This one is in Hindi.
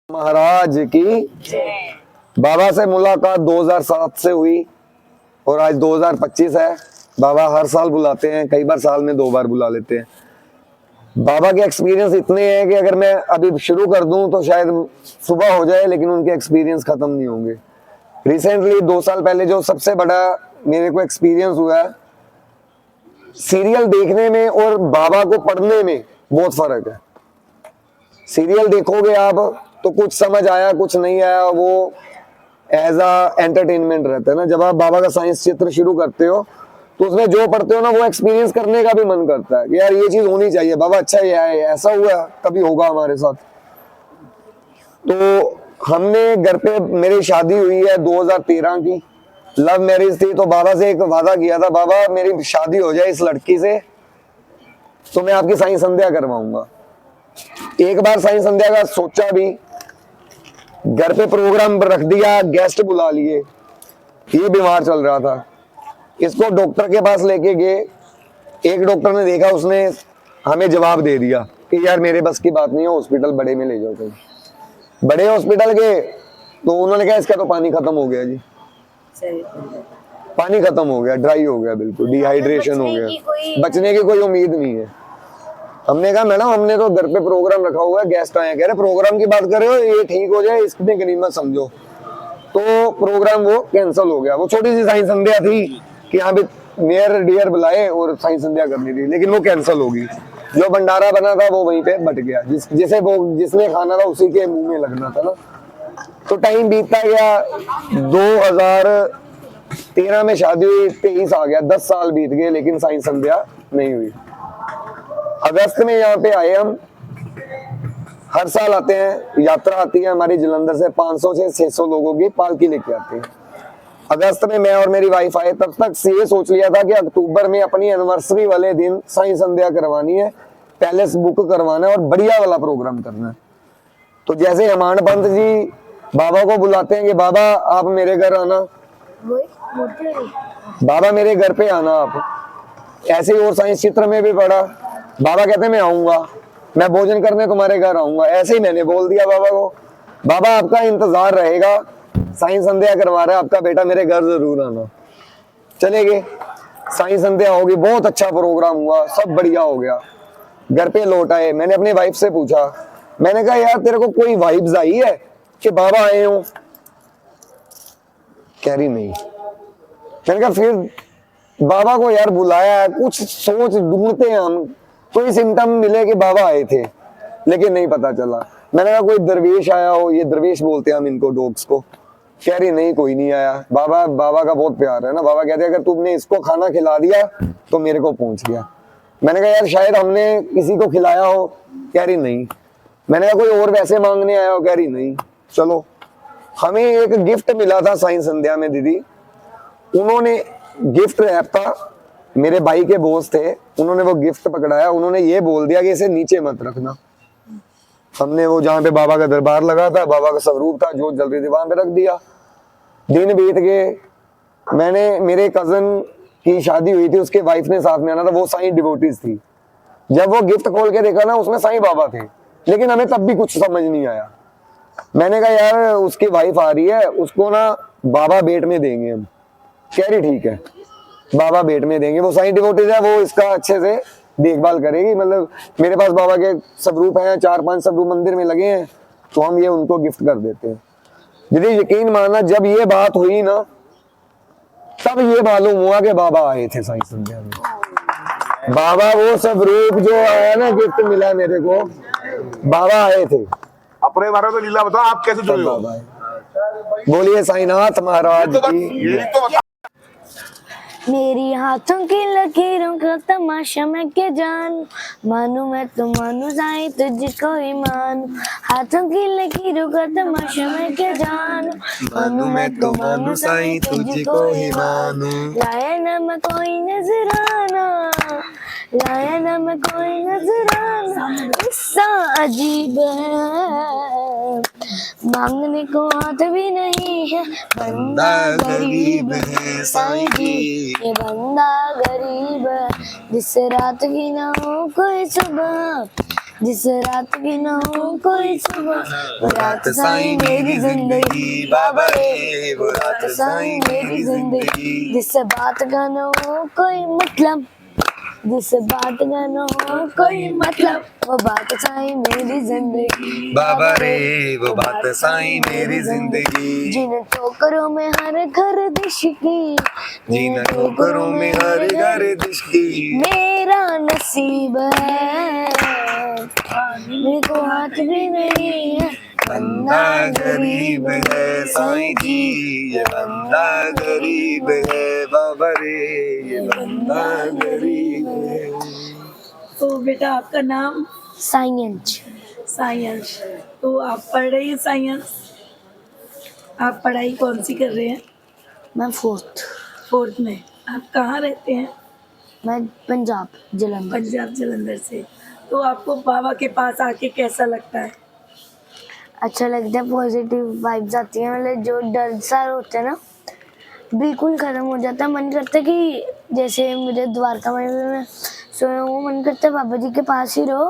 महाराज की। बाबा से मुलाकात 2007 से हुई और आज 2025 है। बाबा हर साल बुलाते हैं, कई बार साल में 2 बार बुला लेते हैं। बाबा के एक्सपीरियंस इतने हैं कि अगर मैं अभी शुरू कर दूं तो शायद सुबह हो जाए, लेकिन उनके एक्सपीरियंस खत्म नहीं होंगे। रिसेंटली 2 साल पहले जो सबसे बड़ा मेरे को एक्सपीरियंस हुआ है, सीरियल देखने में और बाबा को पढ़ने में बहुत फर्क है। सीरियल देखोगे आप तो कुछ समझ आया कुछ नहीं आया, वो एज अ एंटरटेनमेंट रहता है ना। जब आप बाबा का साइंस चित्र शुरू करते हो तो उसमें जो पढ़ते हो ना, वो एक्सपीरियंस करने का भी मन करता है कि यार ये चीज होनी चाहिए। बाबा अच्छा ये है, ऐसा हुआ कभी होगा हमारे साथ। तो हमने घर पे, मेरी शादी हुई है 2013 की, लव मैरिज थी। तो बाबा से एक वादा किया था, बाबा मेरी शादी हो जाए इस लड़की से तो मैं आपकी साईं संध्या करवाऊंगा। एक बार साईं संध्या का सोचा भी, घर पे प्रोग्राम रख दिया, गेस्ट बुला लिए। ये बीमार चल रहा था, इसको डॉक्टर के पास लेके गए। एक डॉक्टर ने देखा, उसने हमें जवाब दे दिया कि यार मेरे बस की बात नहीं है, हॉस्पिटल बड़े में ले जाओ। कहीं बड़े हॉस्पिटल गए तो उन्होंने कहा इसका तो पानी खत्म हो गया जी। पानी खत्म हो गया, ड्राई हो गया, बिल्कुल डिहाइड्रेशन हो गया, बचने की कोई उम्मीद नहीं है। हमने कहा मैडम हमने तो घर पे प्रोग्राम रखा हुआ है, गेस्ट आए, कह रहे प्रोग्राम की बात कर रहे हो, ये ठीक हो जाए इसमें गनीमत समझो। तो प्रोग्राम वो कैंसिल हो गया। वो छोटी सी साईं संध्या थी कि यहाँ पे नियर डियर बुलाए और साईं संध्या करनी थी, लेकिन वो कैंसिल होगी। जो भंडारा बना था वो वहीं पे बट गया, जिसने खाना था उसी के मुंह में लगना था ना। तो टाइम बीतता गया, 2013 में शादी हुई, 23 आ गया, 10 साल बीत गए, लेकिन साईं संध्या नहीं हुई। अगस्त में यहाँ पे आए हम, हर साल आते हैं, यात्रा आती है हमारी जलंधर से, 500 से 600 लोगों की पालकी लेके आते हैं। अगस्त में मैं और मेरी वाइफ आए, तब तक ये सोच लिया था कि अक्टूबर में अपनी एनिवर्सरी वाले दिन साईं संध्या करवानी है, पैलेस बुक करवाना है और बढ़िया वाला प्रोग्राम करना है। तो जैसे हेमांड पंत जी बाबा को बुलाते हैं कि बाबा आप मेरे घर आना, बाबा मेरे घर पे आना आप, ऐसे ही और साइंस चित्र में भी पढ़ा, बाबा कहते हैं मैं आऊंगा, मैं भोजन करने तुम्हारे घर आऊंगा। ऐसे ही मैंने बोल दिया बाबा को, बाबा आपका इंतजार रहेगा, साईं संध्या करवा रहा है आपका बेटा, मेरे घर जरूर आना। चले गए, साईं संध्या होगी, बहुत अच्छा प्रोग्राम हुआ, सब बढ़िया हो गया। घर पे लौट आए, मैंने अपनी वाइफ से पूछा, मैंने कहा यार तेरे को कोई वाइब्स आई है कि बाबा आए हो? कह रही नहीं। मैंने कहा फिर बाबा को यार बुलाया है, कुछ सोच ढूंढते हैं हम, कोई सिम्टम मिले कि बाबा आए थे, लेकिन नहीं पता चला। मैंने कहा कोई दरवेश आया हो, ये दरवेश बोलते हैं हम इनको, डॉग्स को। कह रही नहीं कोई नहीं आया, बाबा का बहुत प्यार है ना। बाबा कहते हैं अगर तुमने इसको खाना खिला दिया तो मेरे को पहुंच गया। मैंने कहा यार शायद हमने किसी को खिलाया हो। कह रही नहीं। मैंने कहा कोई और वैसे मांगने आया हो? कह रही नहीं। चलो, हमें एक गिफ्ट मिला था साईं संध्या में दीदी, उन्होंने गिफ्ट रैप था, मेरे भाई के बॉस थे, उन्होंने वो गिफ्ट पकड़ाया, उन्होंने ये बोल दिया कि इसे नीचे मत रखना। हमने वो जहाँ पे बाबा का दरबार लगा था, बाबा का स्वरूप था, जोत जल रही थी, वहां पे रख दिया। दिन बीत गए, मैंने, मेरे कजन की शादी हुई थी, उसके वाइफ ने साथ में आना था, वो साईं डिवोटीज थी। जब वो गिफ्ट खोल के देखा ना, उसमें साईं बाबा थे, लेकिन हमें तब भी कुछ समझ नहीं आया। मैंने कहा यार उसकी वाइफ आ रही है, उसको ना बाबा बेट में देंगे हम। कह रही ठीक है, बाबा बेट में देंगे, वो साईं डिवोटीज है, वो इसका अच्छे से देखभाल करेगी। मतलब मेरे पास बाबा के स्वरूप हैं, 4-5 स्वरूप मंदिर में लगे हैं, तो हम ये उनको गिफ्ट कर देते हैं। दीदी यकीन मानना, जब ये बात हुई ना, तब ये मालूम हुआ कि बाबा आए थे साईं संध्या में। बाबा वो स्वरूप जो आया ना, गिफ्ट मिला मेरे को, बाबा आए थे। अपने बारे में लीला बताओ, आप कैसे जुड़े हो? बोलिए साईनाथ महाराज की। मेरी हाथों की लकीरों का तमाशा मैं क्या जानू, मानू मैं तो मानू साईं तुझको ही मानू। हाथों की लकीरों का तमाशा मैं क्या जानू, मानू मैं तो मानू साईं तुझको ही मानू। लाया ना मैं कोई नजराना, लाया ना मैं कोई नजराना, किस्सा अजीब है, मांगने को हाथ भी नहीं है, बंदा गरीब है साईं जी, ये बंदा गरीब है, जिस रात की ना हो कोई सुबह, जिस रात की ना हो कोई सुबह, वो रात साईं मेरी जिंदगी बाबा रे, वो रात साईं मेरी जिंदगी। जिससे बात का ना हो कोई मतलब, जिससे बात का ना हो कोई मतलब, वो बात साईं मेरी जिंदगी बाबा रे वो बात साईं मेरी जिंदगी। जिन ठोकरों में हर घर दिश की, जिन ठोकरों में हर घर दिश की, मेरा नसीब है मेरे को हाथ भी नहीं है, बंदा गरीब है साईं जी, ये बंदा गरीब है बाबा रे, ये बंदा गरीब है। तो बेटा आपका नाम? साइंस। साइंस। तो आप पढ़ रही हैं साइंस? आप पढ़ाई कौन सी कर रहे हैं? मैं फोर्थ। फोर्थ में। आप कहाँ रहते हैं? मैं पंजाब जलंधर। पंजाब जलंधर से। तो आपको बाबा के पास आके कैसा लगता है? अच्छा लगता है, पॉजिटिव वाइब्स आती हैं, मतलब जो डर सा होता है ना बिल्कुल खत्म हो जाता है। मन करता है कि जैसे मुझे द्वारका में सोया हूँ, मन करता है बाबा जी के पास ही रहो